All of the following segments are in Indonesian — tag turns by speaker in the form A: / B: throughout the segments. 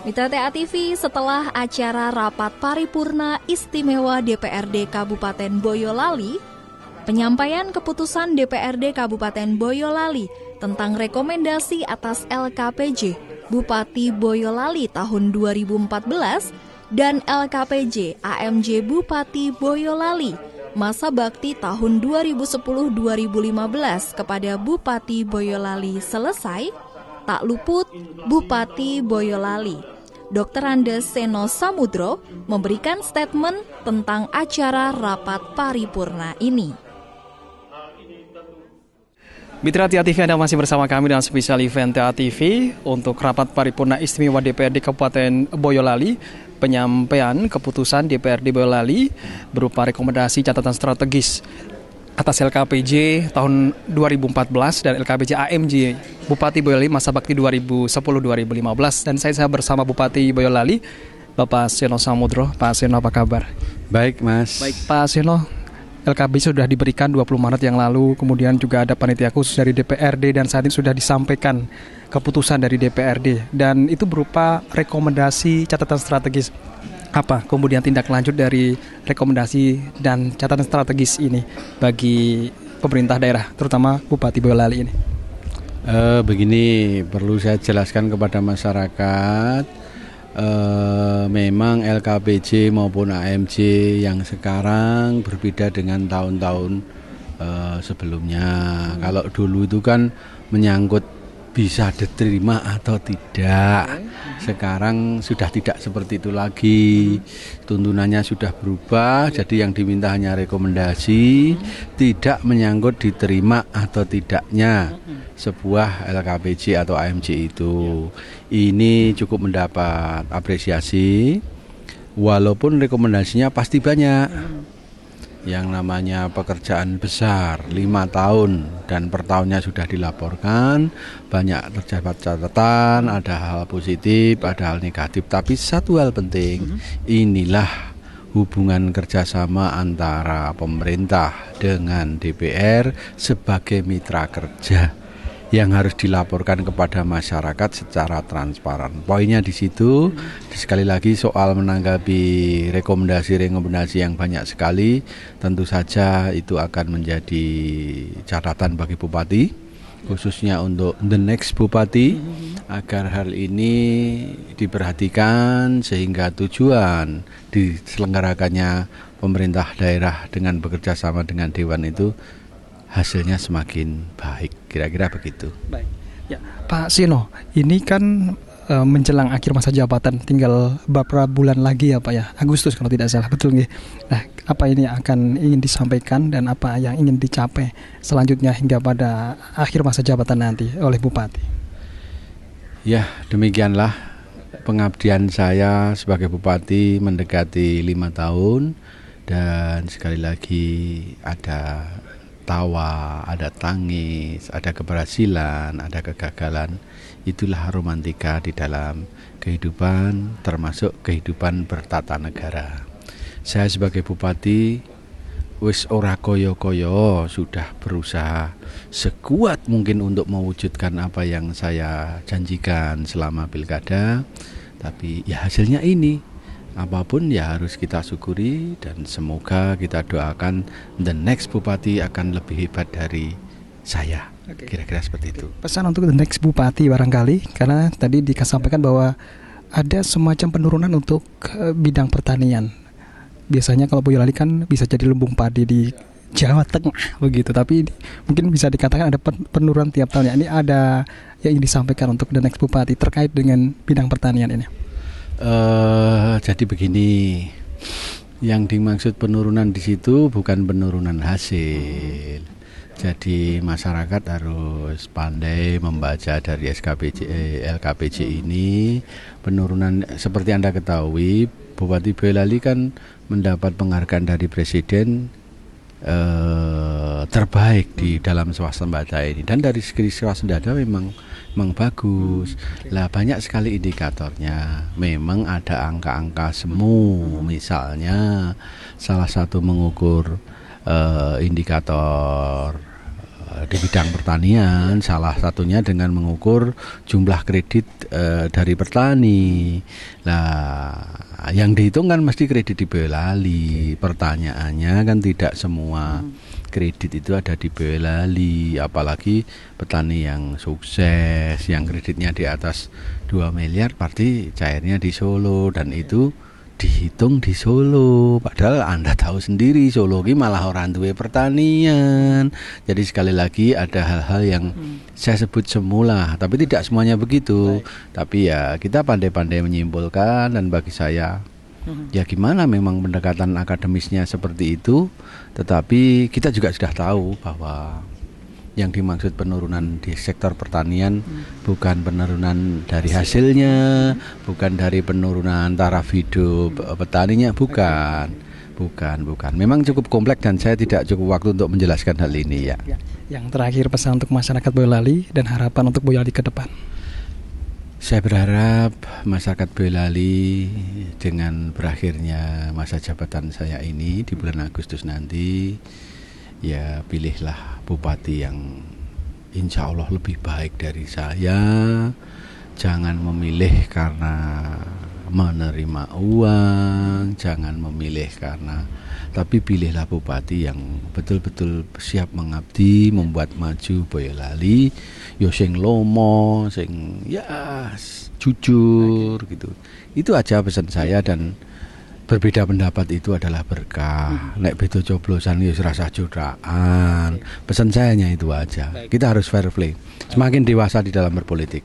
A: Mitra TA TV, setelah acara rapat paripurna istimewa DPRD Kabupaten Boyolali, penyampaian keputusan DPRD Kabupaten Boyolali tentang rekomendasi atas LKPJ Bupati Boyolali tahun 2014 dan LKPJ AMJ Bupati Boyolali masa bakti tahun 2010-2015 kepada Bupati Boyolali selesai, tak luput Bupati Boyolali Dr. Andes Seno Samudro memberikan statement tentang acara rapat paripurna ini.
B: Mitra TA TV, Anda masih bersama kami dalam spesial event TA TV untuk rapat paripurna istimewa DPRD Kabupaten Boyolali. Penyampaian keputusan DPRD Boyolali berupa rekomendasi catatan strategis atas LKPJ tahun 2014 dan LKPJ AMJ Bupati Boyolali masa bakti 2010-2015. Dan saya bersama Bupati Boyolali, Bapak Seno Samudro. Pak Seno, apa kabar?
C: Baik, Mas.
B: Baik, Pak Seno. LKPJ sudah diberikan 20 Maret yang lalu, kemudian juga ada panitia khusus dari DPRD dan saat ini sudah disampaikan keputusan dari DPRD dan itu berupa rekomendasi catatan strategis. Apa kemudian tindak lanjut dari rekomendasi dan catatan strategis ini bagi pemerintah daerah, terutama Bupati Boyolali ini?
C: Begini, perlu saya jelaskan kepada masyarakat, memang LKPJ maupun AMJ yang sekarang berbeda dengan tahun-tahun sebelumnya. Kalau dulu itu kan menyangkut bisa diterima atau tidak. Sekarang sudah tidak seperti itu lagi. Tuntunannya sudah berubah, jadi yang diminta hanya rekomendasi, tidak menyangkut diterima atau tidaknya sebuah LKPJ atau AMJ itu. Ini cukup mendapat apresiasi, walaupun rekomendasinya pasti banyak. Yang namanya pekerjaan besar 5 tahun dan per tahunnya sudah dilaporkan, banyak terdapat catatan, ada hal positif, ada hal negatif. Tapi satu hal penting, inilah hubungan kerjasama antara pemerintah dengan DPR sebagai mitra kerja yang harus dilaporkan kepada masyarakat secara transparan. Poinnya di situ. Sekali lagi soal menanggapi rekomendasi yang banyak sekali, tentu saja itu akan menjadi catatan bagi Bupati, khususnya untuk the next Bupati, agar hal ini diperhatikan sehingga tujuan diselenggarakannya pemerintah daerah dengan bekerja sama dengan Dewan itu hasilnya semakin baik, kira-kira begitu.
B: Baik, ya Pak Seno, ini kan menjelang akhir masa jabatan, tinggal beberapa bulan lagi ya Pak ya, Agustus kalau tidak salah, betul nggih? Nah, apa ini akan ingin disampaikan dan apa yang ingin dicapai selanjutnya hingga pada akhir masa jabatan nanti oleh Bupati?
C: Ya, demikianlah pengabdian saya sebagai Bupati mendekati 5 tahun dan sekali lagi ada tawa, ada tangis, ada keberhasilan, ada kegagalan. Itulah romantika di dalam kehidupan, termasuk kehidupan bertata negara. Saya sebagai Bupati wis ora koyo-koyo, sudah berusaha sekuat mungkin untuk mewujudkan apa yang saya janjikan selama pilkada. Tapi ya hasilnya ini. Apapun ya harus kita syukuri dan semoga kita doakan the next Bupati akan lebih hebat dari saya. Kira-kira seperti itu.
B: Pesan untuk the next Bupati barangkali, karena tadi disampaikan bahwa ada semacam penurunan untuk bidang pertanian. Biasanya kalau Boyolali kan bisa jadi lumbung padi di Jawa Tengah begitu, tapi mungkin bisa dikatakan ada penurunan tiap tahunnya. Ini ada yang ingin disampaikan untuk the next Bupati terkait dengan bidang pertanian ini.
C: Jadi begini, yang dimaksud penurunan di situ bukan penurunan hasil. Jadi masyarakat harus pandai membaca dari LKPJ ini. Penurunan seperti Anda ketahui, Bupati Boyolali kan mendapat penghargaan dari Presiden terbaik di dalam swasembada ini, dan dari segi swasembada memang bagus. Lah banyak sekali indikatornya. Memang ada angka-angka semu, misalnya salah satu mengukur indikator di bidang pertanian, salah satunya dengan mengukur jumlah kredit dari petani. Nah, yang dihitung kan mesti kredit di Boyolali. Pertanyaannya kan tidak semua kredit itu ada di Boyolali, apalagi petani yang sukses, yang kreditnya di atas 2 miliar, pasti cairnya di Solo, dan itu dihitung di Solo. Padahal Anda tahu sendiri Solo ini malah orang duwe pertanian. Jadi sekali lagi ada hal-hal yang saya sebut semula, tapi tidak semuanya begitu. Tapi ya kita pandai-pandai menyimpulkan, dan bagi saya ya gimana, memang pendekatan akademisnya seperti itu. Tetapi kita juga sudah tahu bahwa yang dimaksud penurunan di sektor pertanian bukan penurunan dari hasilnya, bukan dari penurunan taraf hidup petaninya, bukan. Memang cukup kompleks dan saya tidak cukup waktu untuk menjelaskan hal ini ya.
B: Yang terakhir, pesan untuk masyarakat Boyolali dan harapan untuk Boyolali ke depan.
C: Saya berharap masyarakat Boyolali dengan berakhirnya masa jabatan saya ini di bulan Agustus nanti, ya pilihlah bupati yang insya Allah lebih baik dari saya. Jangan memilih karena menerima uang, jangan memilih tapi pilihlah bupati yang betul-betul siap mengabdi, membuat maju Boyolali, yo sing lomo, sing ya jujur gitu. Itu aja pesan saya, dan berbeda pendapat itu adalah berkah. Nek beda coblosan ya rasa jodohan. Pesan saya hanya itu aja. Kita harus fair play. Semakin dewasa di dalam berpolitik.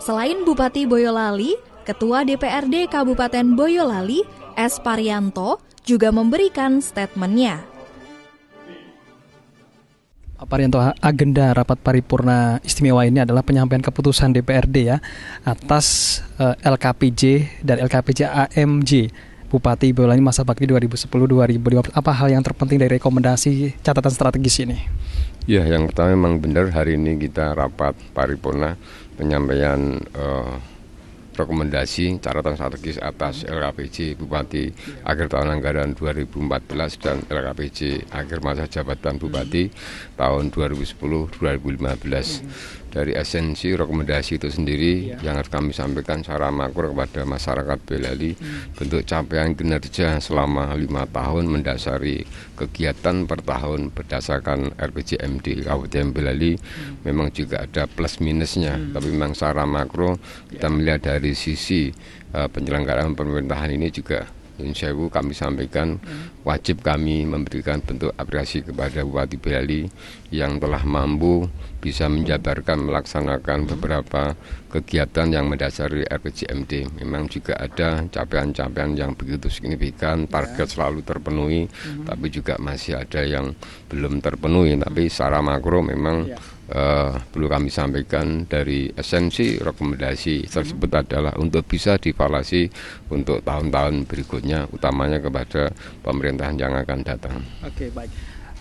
A: Selain Bupati Boyolali, Ketua DPRD Kabupaten Boyolali, S. Parianto, juga memberikan statementnya.
B: Pak Parianto, agenda rapat paripurna istimewa ini adalah penyampaian keputusan DPRD ya atas LKPJ dan LKPJ AMJ Bupati Boyolali masa bakti 2010-2015. Apa hal yang terpenting dari rekomendasi catatan strategis ini?
D: Ya, yang pertama memang benar, hari ini kita rapat paripurna penyampaian rekomendasi catatan strategis atas LKPJ Bupati akhir tahun anggaran 2014 dan LKPJ akhir masa jabatan Bupati tahun 2010-2015. Dari esensi rekomendasi itu sendiri yang harus kami sampaikan secara makro kepada masyarakat Boyolali, bentuk capaian kinerja selama 5 tahun mendasari kegiatan per tahun berdasarkan RPJMD Kabupaten Boyolali. Memang juga ada plus minusnya, tapi memang secara makro kita melihat dari sisi penyelenggaraan pemerintahan ini juga Insyaallah kami sampaikan wajib kami memberikan bentuk apresiasi kepada Bupati Boyolali yang telah mampu bisa menjabarkan melaksanakan beberapa kegiatan yang mendasari RPJMD. Memang juga ada capaian-capaian yang begitu signifikan, target selalu terpenuhi, tapi juga masih ada yang belum terpenuhi. Tapi secara makro memang perlu kami sampaikan dari esensi rekomendasi tersebut adalah untuk bisa dievaluasi untuk tahun-tahun berikutnya, utamanya kepada pemerintahan yang akan datang.
B: Oke, baik.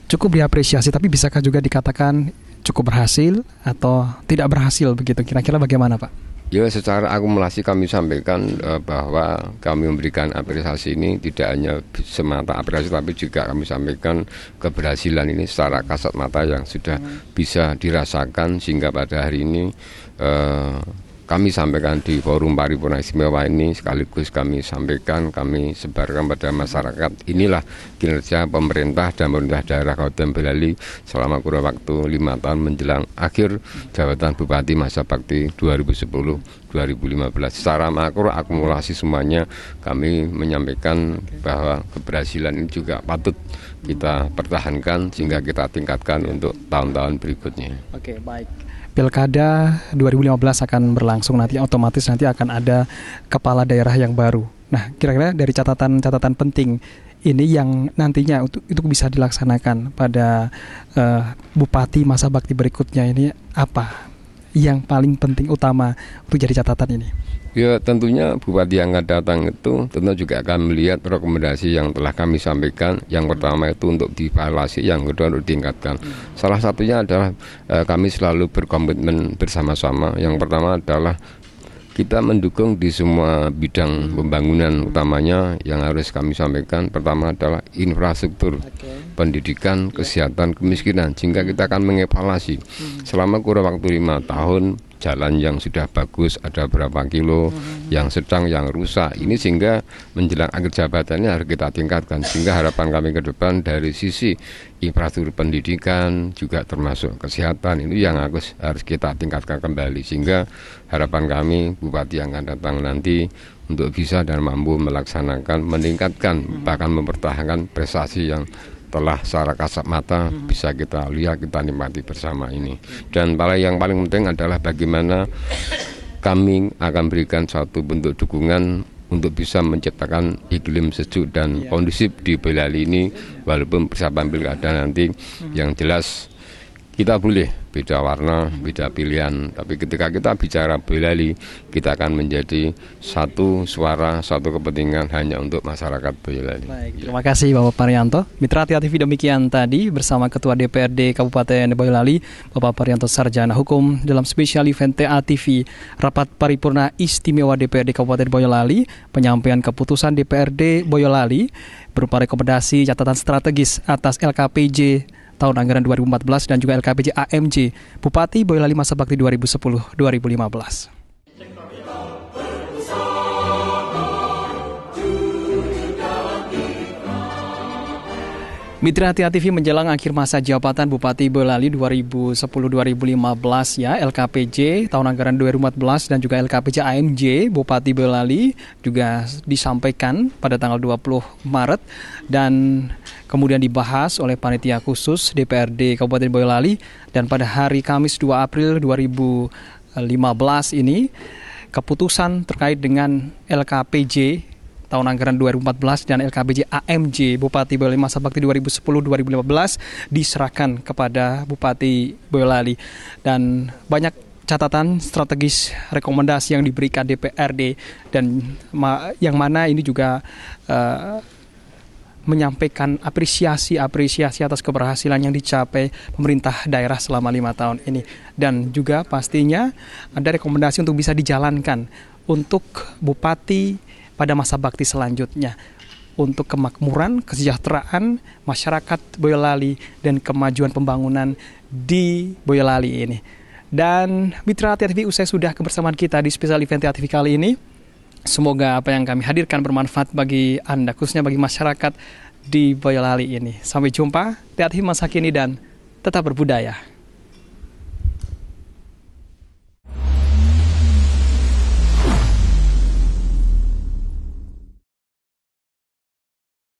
B: Cukup diapresiasi, tapi bisakah juga dikatakan cukup berhasil atau tidak berhasil begitu? Kira-kira bagaimana, Pak?
D: Ya, secara akumulasi kami sampaikan bahwa kami memberikan apresiasi ini tidak hanya semata apresiasi, tapi juga kami sampaikan keberhasilan ini secara kasat mata yang sudah bisa dirasakan, sehingga pada hari ini kami sampaikan di forum paripurna istimewa ini, sekaligus kami sampaikan, kami sebarkan pada masyarakat, inilah kinerja pemerintah dan pemerintah daerah Kabupaten Boyolali selama kurun waktu 5 tahun menjelang akhir jabatan Bupati masa bakti 2010-2015. Secara makro akumulasi semuanya kami menyampaikan bahwa keberhasilan ini juga patut kita pertahankan sehingga kita tingkatkan untuk tahun-tahun berikutnya.
B: Oke, baik. Pilkada 2015 akan berlangsung nanti, otomatis nanti akan ada kepala daerah yang baru. Nah, kira-kira dari catatan penting ini yang nantinya itu bisa dilaksanakan pada bupati masa bakti berikutnya ini, apa yang paling penting utama untuk jadi catatan ini?
D: Ya, tentunya bupati yang akan datang itu tentu juga akan melihat rekomendasi yang telah kami sampaikan. Yang pertama itu untuk dievaluasi, yang kedua untuk ditingkatkan. Salah satunya adalah kami selalu berkomitmen bersama-sama. Yang pertama adalah kita mendukung di semua bidang pembangunan, utamanya yang harus kami sampaikan pertama adalah infrastruktur, pendidikan, kesehatan, kemiskinan, sehingga kita akan mengevaluasi selama kurun waktu 5 tahun jalan yang sudah bagus ada berapa kilo, yang sedang, yang rusak. Ini sehingga menjelang akhir jabatannya harus kita tingkatkan, sehingga harapan kami ke depan dari sisi infrastruktur pendidikan juga termasuk kesehatan ini yang harus kita tingkatkan kembali, sehingga harapan kami Bupati yang akan datang nanti untuk bisa dan mampu melaksanakan, meningkatkan, bahkan mempertahankan prestasi yang telah secara kasat mata bisa kita lihat, kita nikmati bersama ini. Dan yang paling penting adalah bagaimana kami akan berikan suatu bentuk dukungan untuk bisa menciptakan iklim sejuk dan kondusif di Boyolali ini, walaupun persiapan pilkada nanti yang jelas kita boleh beda warna, beda pilihan, tapi ketika kita bicara Boyolali, kita akan menjadi satu suara, satu kepentingan hanya untuk masyarakat Boyolali.
B: Baik, terima kasih Bapak Parianto. Mitra Tia TV demikian tadi bersama Ketua DPRD Kabupaten Boyolali, Bapak Parianto Sarjana Hukum, dalam spesial event TA TV Rapat Paripurna Istimewa DPRD Kabupaten Boyolali, penyampaian keputusan DPRD Boyolali berupa rekomendasi catatan strategis atas LKPJ tahun anggaran 2014 dan juga LKPJ AMJ Bupati Boyolali masa bakti 2010-2015. Mitra Tia TV menjelang akhir masa jabatan Bupati Boyolali 2010-2015 ya, LKPJ tahun anggaran 2014 dan juga LKPJ AMJ Bupati Boyolali juga disampaikan pada tanggal 20 Maret dan kemudian dibahas oleh panitia khusus DPRD Kabupaten Boyolali, dan pada hari Kamis 2 April 2015 ini keputusan terkait dengan LKPJ tahun anggaran 2014 dan LKPJ AMJ Bupati Boyolali masa bakti 2010-2015 diserahkan kepada Bupati Boyolali, dan banyak catatan strategis rekomendasi yang diberikan DPRD dan yang mana ini juga menyampaikan apresiasi atas keberhasilan yang dicapai pemerintah daerah selama 5 tahun ini, dan juga pastinya ada rekomendasi untuk bisa dijalankan untuk Bupati pada masa bakti selanjutnya untuk kemakmuran, kesejahteraan masyarakat Boyolali dan kemajuan pembangunan di Boyolali ini. Dan Mitra Tia TV, usai sudah kebersamaan kita di spesial event Tia TV kali ini. Semoga apa yang kami hadirkan bermanfaat bagi Anda, khususnya bagi masyarakat di Boyolali ini. Sampai jumpa, Tia TV masa kini dan tetap berbudaya.